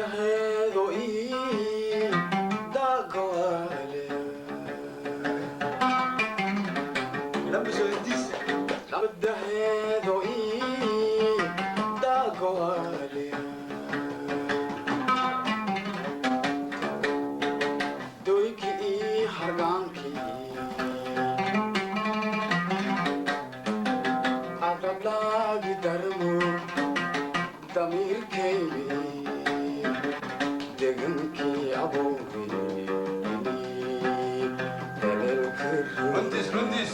Nabadaheedo ii dagoale Nabadaheedo ii dagoale Doyki ii hargaanki Adablaagi darmo damirkaygi degankii abowgii Rundis, rundis.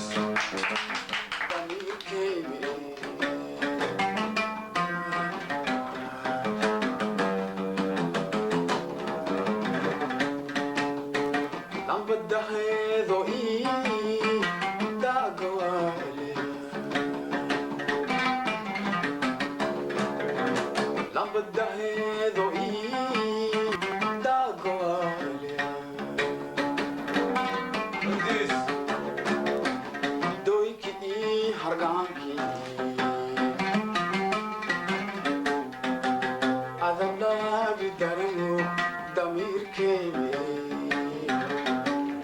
Nabadaheedo ii dagoale Nabadaheedo ii dagoale Rundis. Doyki ii hargaanki Adablaagi darmo damirkaygi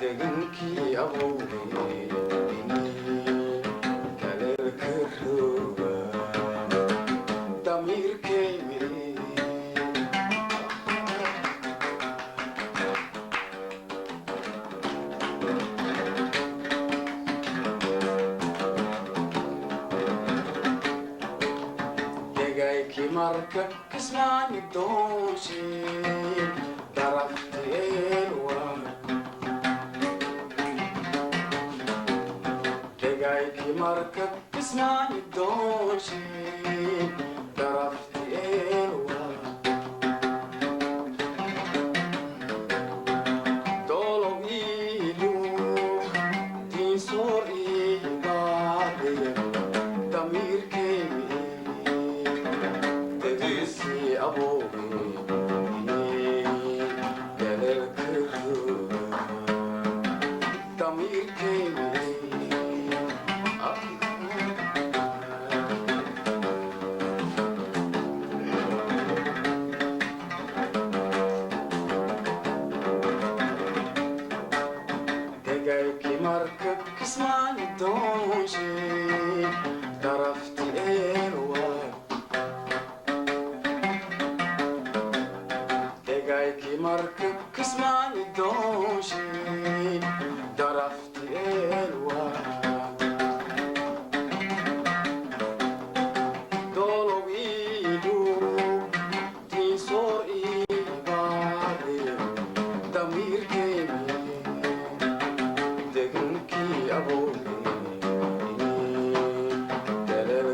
degankii abowgii kaleelka rooga damirkaygi degayki marka kismaani dooshe darafteelwa degayki marka kismaani dooshe darafteelwa dolow iilu diinsoor iibaade damirkaygi degankii abowgii kaleelka rooga damirkaygi degayki marka kismaani dooshe darafteelwa degayki marka kismaani dooshe darafteelwa dolow iilu diinsoor iibaade damirkaygi degankii abowgii kaleelka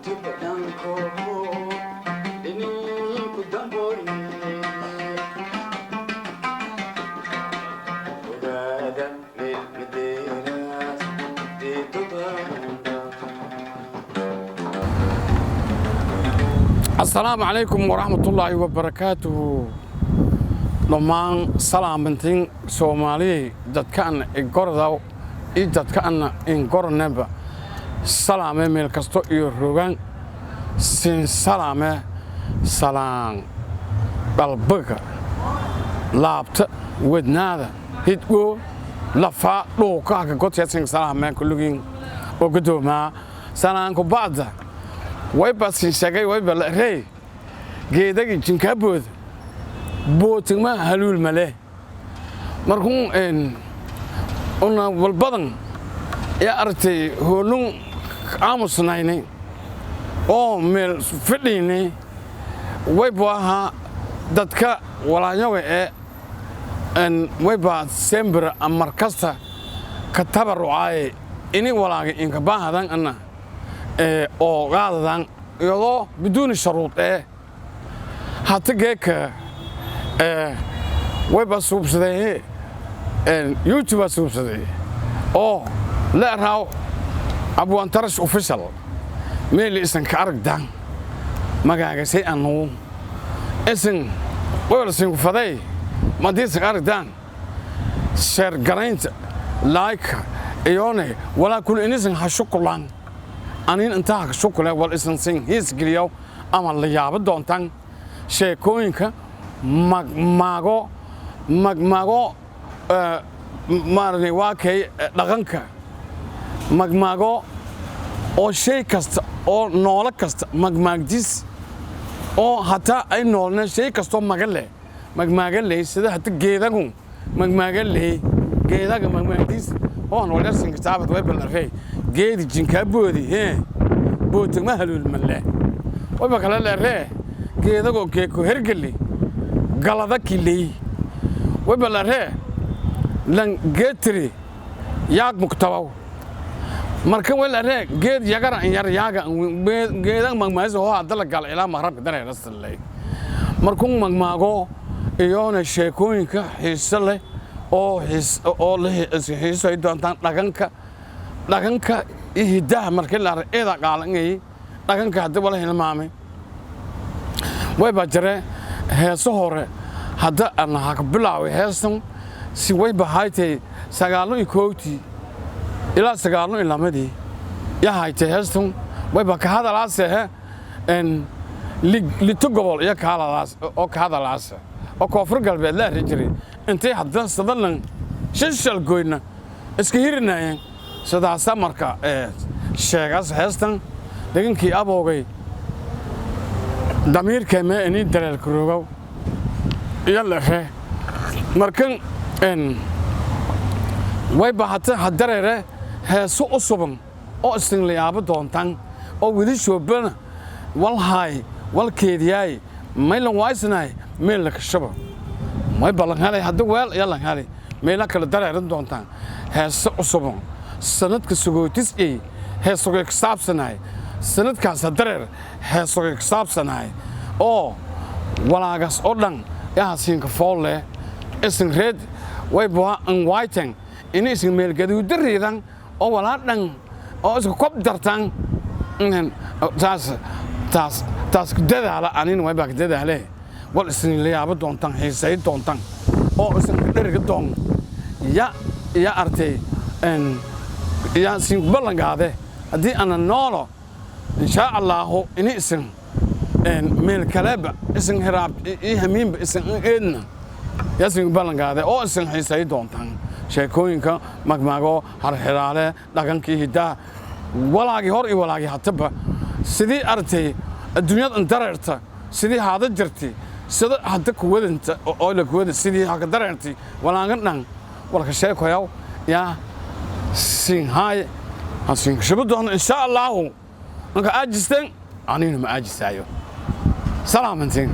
tubadanko ininku damboyne ogaada meelmadeeraas deetobanda السلام عليكم ورحمة الله وبركاته dhammaan salaamantiin Soomaaliyeed dadkaan igordaw dadkaan ingornaba salaame meel kasto iyo rogan sin salaame salaan dalbaga laabta wadnaada hidgo lafa dhooka ka godsan salaame kulligin oo gudoomaa salaanku baada way basin shaqay way balay geedaga jinkabood bootigma halul male markuu una walbadan ya artay hoolun aamusnaynay oo meel fidhiinay way baaha dadka walaayaga way baa sembra markasta ka tabarucay ini walaaga inka baahadan anna oo qaadadan iyadoo biduun shuruud hatta geeka way baa suubsaday YouTube suubsaday oo la raaw Abu Antarash official meel isan ka aragdan magaaga say anu isan wala sin faday ma diisan aragdan share garaynta like iyone wala kul inisan hashukulan anin inta ka shukula wal isan sin his giliyo ama la yaabo doontan sheekooyinka magmago maarnay waa kay dhaqanka magmago oo shay kasta oo noolo kasta magmaagdis oo hataa ay noolna shay kasto magmaagaley sida hata geedagu magmaagaley geedaga magmaagdis oo noolna sin kitaabad way balafay geedi jinkaboodi bootagma halul malle way bakala leeree geedago keeko hergali galada kilay way balare lan geetri yaag muktabaw marka way la reeg geed yagara yar yaaga geedan magmaaso oo hadal gal ilaa mahrabka dareera salay markuu magmaago iyoona sheekooyinka xiiso leh oo xiiso ay doontaan dhaqanka ihdaha markii la reeda qaalangay dhaqanka hadda wala hilmaamay way ba jire heeso hore hadda ana ha bilaaway heesan si way bahaaytay sagaalo kooti ilaa sagaalo ilamadii ya haytay heesan way ba ka hadalaas lito gobol ya ka hadalaas oo koonfur galbeed la rijiray intay hadda sadalan shishal goyna iska hirinaayeen sidaas marka sheegas heestan degankii aboogay damiirka ma inii dareer karoogow yalla re markan way bahata hadareere heeso usuban oo isin layaabo doontan oo wili shoobana walkeediyay maylan waysnay meel la kashaba may balan halay hadda weel yalla halay meel kala dareeran doontan heeso usuban sanadka sugootis heeso ka saabsanay sanadkaas dareer heeso ka saabsanay oo walaagas oo dhan yaa siinka foolle isin red way baa an whiting inay isin meel gaduud riidan oo wala dhan oo isku kob dartan taas dadaala anin way baa dadaale wal isin layaabo doontan xiisay doontan oo isin dheriga doon ya artay ya sin ballangaade hadii ana noolo insha Allah inay isin meel kaleba isin hiraab hamiin isin eedna yasin ballangaade oo isin xiisay doontan sheekooyinka magmaago harxiraale dhaqankii hidaa walaagi hor iyo walaagi hataba sidii artay adduunyada dareerta sidii haada jirtay sida hadda ku wadanta oo la kuwada sidii ha ka dareertay walaagan dhan walka sheekoyaw ya sin hay hasin shabadoon insha Allah anka ajistan anina ma ajisayo salaamantiin